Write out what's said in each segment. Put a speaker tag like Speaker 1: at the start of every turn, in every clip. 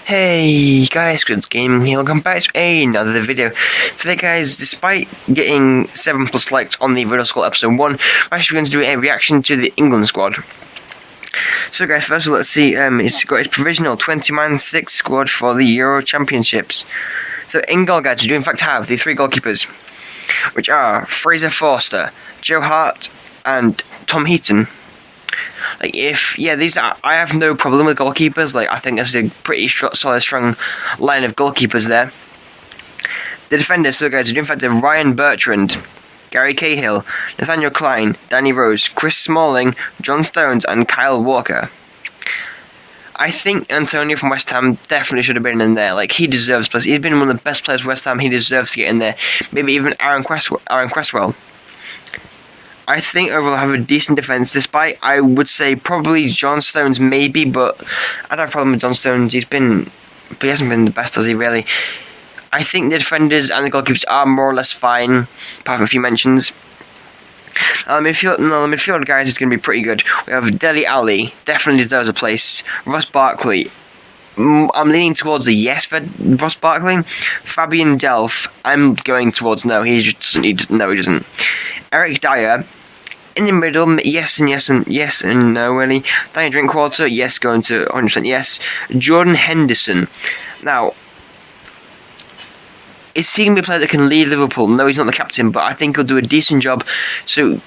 Speaker 1: Hey guys, Squidzz Gaming here, welcome back to another video. Today guys, despite getting 7 plus likes on the Riddle School episode 1, we're actually going to do a reaction to the England squad. So guys, first of all, let's see, it's got its provisional 20-6 squad for the Euro Championships. So in goal guys, we do in fact have the 3 goalkeepers, which are Fraser Forster, Joe Hart and Tom Heaton. I have no problem with goalkeepers. I think that's a pretty solid, strong line of goalkeepers there. The defenders, so guys, we do in fact have Ryan Bertrand, Gary Cahill, Nathaniel Klein, Danny Rose, Chris Smalling, John Stones, and Kyle Walker. I think Antonio from West Ham definitely should have been in there. He deserves place. He's been one of the best players for West Ham. He deserves to get in there. Maybe even Aaron Cresswell. I think overall have a decent defence, despite, I would say, probably John Stones maybe, but I don't have a problem with John Stones. He hasn't been the best, has he, really? I think the defenders and the goalkeepers are more or less fine, apart from a few mentions. The midfield, guys, is going to be pretty good. We have Dele Alli, definitely deserves a place. Ross Barkley, I'm leaning towards a yes for Ross Barkley. Fabian Delph, I'm going towards no. He doesn't. Eric Dyer, in the middle, yes and no, really. Danny Drinkwater, yes, going to 100% yes. Jordan Henderson. Now, is he going to be a player that can lead Liverpool? No, he's not the captain, but I think he'll do a decent job. So,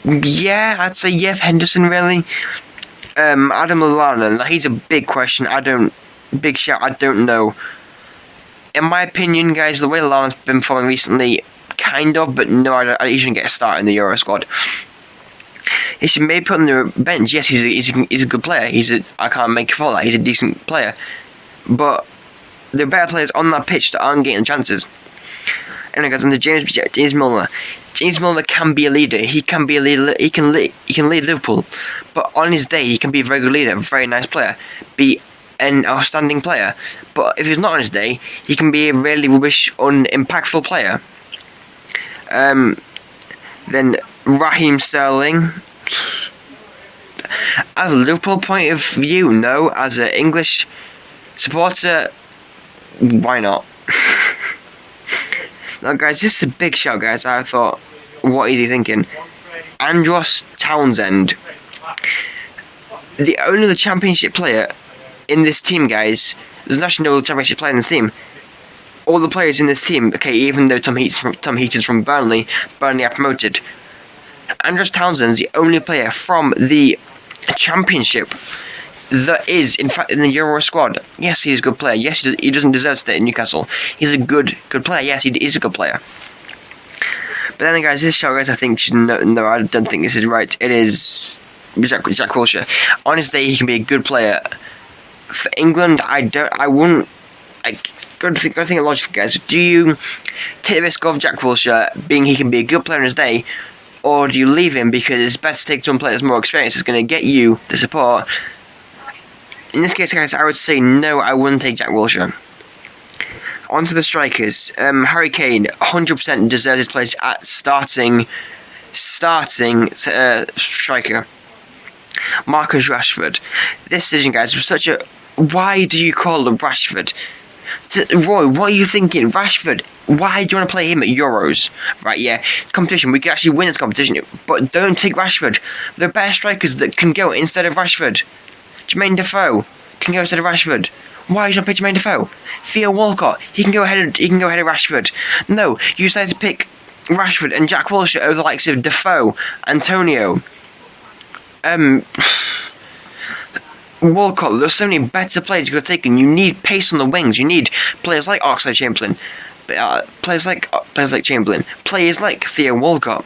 Speaker 1: yeah, I'd say yes, Henderson, really. Adam Lallana, now he's a big question. I don't know. In my opinion, guys, the way Lallana's been performing recently, kind of, but no, he shouldn't get a start in the Euro squad. He should maybe put on the bench. Yes, he's a good player. I can't make a fault of that. He's a decent player, but there are better players on that pitch that aren't getting chances. Anyway, guys, on to James Milner. James Milner can be a leader. He can be a leader. He can lead Liverpool, but on his day, he can be a very good leader, a very nice player, be an outstanding player. But if he's not on his day, he can be a really rubbish, unimpactful player. Then Raheem Sterling. As a Liverpool point of view, no. As an English supporter, why not? Now, guys, this is a big shout, guys. I thought, what is he thinking? Andros Townsend, the only Championship player in this team, guys. There's actually no Championship player in this team. All the players in this team, okay, even though Tom Heaton's from Burnley are promoted. Andros Townsend's the only player from the Championship that is, in fact, in the Euro squad. Yes, he's a good player. Yes, he doesn't deserve to stay in Newcastle. He's a good player. Yes, he is a good player. But then, guys, this show, guys, I think no, I don't think this is right. It is Jack Wilshere. On his day, he can be a good player. For England, Go think it logically, guys. Do you take the risk of Jack Wilshere being he can be a good player on his day, or do you leave him because it's better to take someone player that's more experienced, that's going to get you the support? In this case, guys, I would say no, I wouldn't take Jack Wilshere. On to the strikers. Harry Kane 100% deserves his place at starting striker. Marcus Rashford. This decision, guys, was such a... Why do you call him Rashford? Roy, what are you thinking? Rashford, why do you want to play him at Euros? Right, yeah, competition, we could actually win this competition, but don't take Rashford. There are better strikers that can go instead of Rashford. Jermaine Defoe can go instead of Rashford. Why do you not pick Jermaine Defoe? Theo Walcott, he can go ahead of Rashford. No, you decided to pick Rashford and Jack Wilshere over the likes of Defoe, Antonio, Walcott. There's so many better players you could have taken. You need pace on the wings. You need players like Oxlade-Chamberlain, players like Chamberlain, players like Theo Walcott.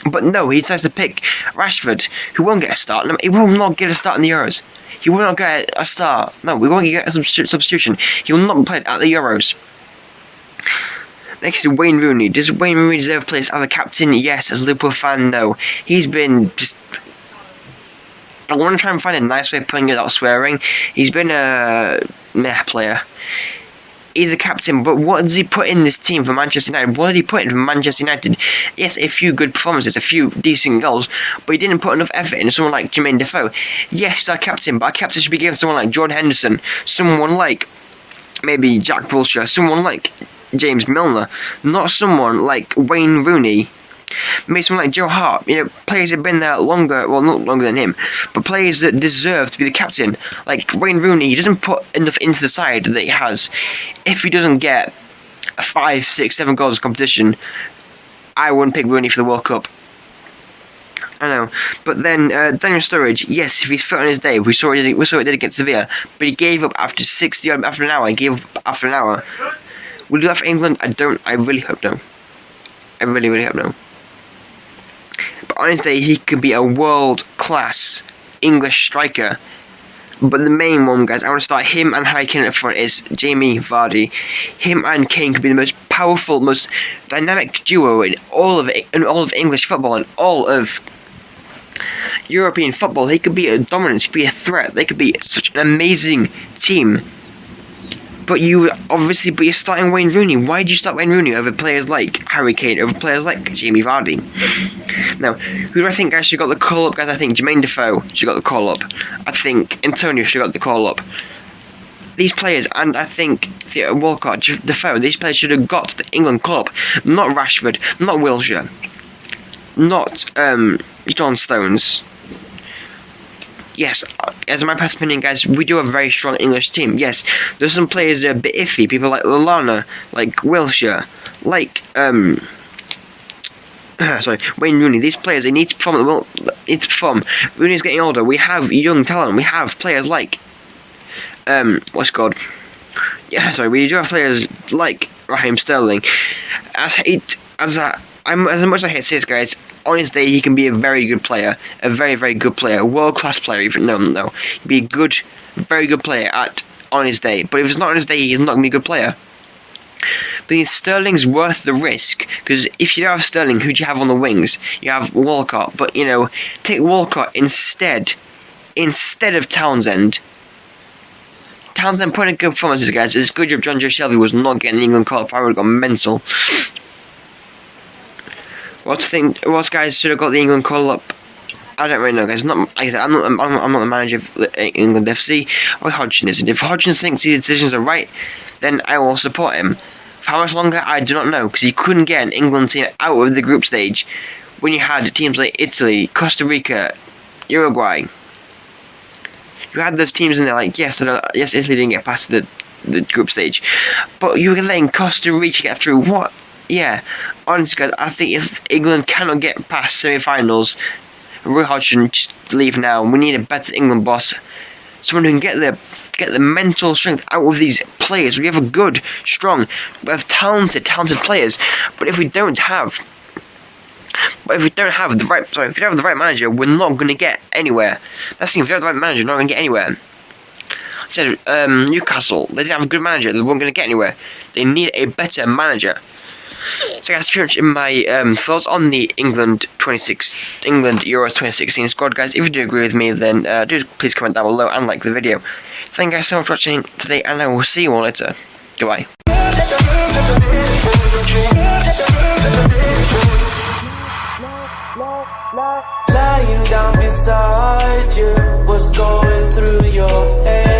Speaker 1: But no, he decides to pick Rashford, who won't get a start. He will not get a start in the Euros. He will not get a start. No, we won't get a substitution. He will not be played at the Euros. Next to Wayne Rooney. Does Wayne Rooney deserve a place as a captain? Yes. As a Liverpool fan, no. He's been just... I want to try and find a nice way of putting it without swearing. He's been a meh player. He's a captain, but what does he put in this team for Manchester United? What did he put in for Manchester United? Yes, a few good performances, a few decent goals, but he didn't put enough effort into someone like Jermaine Defoe. Yes, he's our captain, but our captain should be given to someone like Jordan Henderson, someone like maybe Jack Wilshere, someone like James Milner, not someone like Wayne Rooney. Maybe someone like Joe Hart, players that have been there longer, well, not longer than him, but players that deserve to be the captain. Like Wayne Rooney, he doesn't put enough into the side that he has. If he doesn't get 5, 6, 7 goals in competition, I wouldn't pick Rooney for the World Cup. I know, but then Daniel Sturridge, yes, if he's fit on his day, we saw it did against Sevilla, but he gave up after an hour. He gave up after an hour. Will he do that for England? I really hope no. I really hope no. But on his day, he could be a world-class English striker. But the main one, guys, I want to start him and Harry Kane up front is Jamie Vardy. Him and Kane could be the most powerful, most dynamic duo in all of English football and all of European football. He could be a dominance, he could be a threat. They could be such an amazing team. But you're starting Wayne Rooney. Why did you start Wayne Rooney over players like Harry Kane, over players like Jamie Vardy? Now, who do I think guys should got the call up, guys? I think Jermaine Defoe should got the call up. I think Antonio should got the call up. These players, and I think Walcott, Defoe, these players should have got the England call up. Not Rashford, not Wilshere, not John Stones. Yes, as my personal opinion, guys, we do have a very strong English team. Yes, there's some players that are a bit iffy. People like Lallana, like Wilshere, like Wayne Rooney. These players, they need to perform. Rooney's getting older. We have young talent. We have players like what's it called? Yeah, we do have players like Raheem Sterling. As much as I hate to say this, guys, on his day he can be a very good player, a very, very good player, a world-class player. Even no, he'd be a good, very good player on his day. But if it's not on his day, he's not going to be a good player. But Sterling's worth the risk, because if you don't have Sterling, who do you have on the wings? You have Walcott, but take Walcott instead of Townsend. Townsend put in good performances, guys. It's good job John Joe Shelby was not getting the England call up. I would have gone mental. What guys should have got the England call up? I don't really know, guys. I'm not the manager of England FC. Roy Hodgson is. If Hodgson thinks his decisions are right, then I will support him. For how much longer, I do not know, because he couldn't get an England team out of the group stage when you had teams like Italy, Costa Rica, Uruguay. You had those teams in there, like yes, Italy didn't get past the group stage, but you were letting Costa Rica get through. What? Yeah, honestly, guys, I think if England cannot get past semi-finals, Roy Hodgson just leave now. We need a better England boss, someone who can get the mental strength out of these players. We have a good, strong, we have talented players, but if we don't have the right manager, we're not going to get anywhere. That's the thing. If we don't have the right manager, we're not going to get anywhere. I said Newcastle, they didn't have a good manager. They weren't going to get anywhere. They need a better manager. So guys, pretty much in my thoughts on the England Euros 2016 squad, guys. If you do agree with me, then do please comment down below and like the video. Thank you guys so much for watching today, and I will see you all later. Goodbye. Lying down beside you, what's going through your head?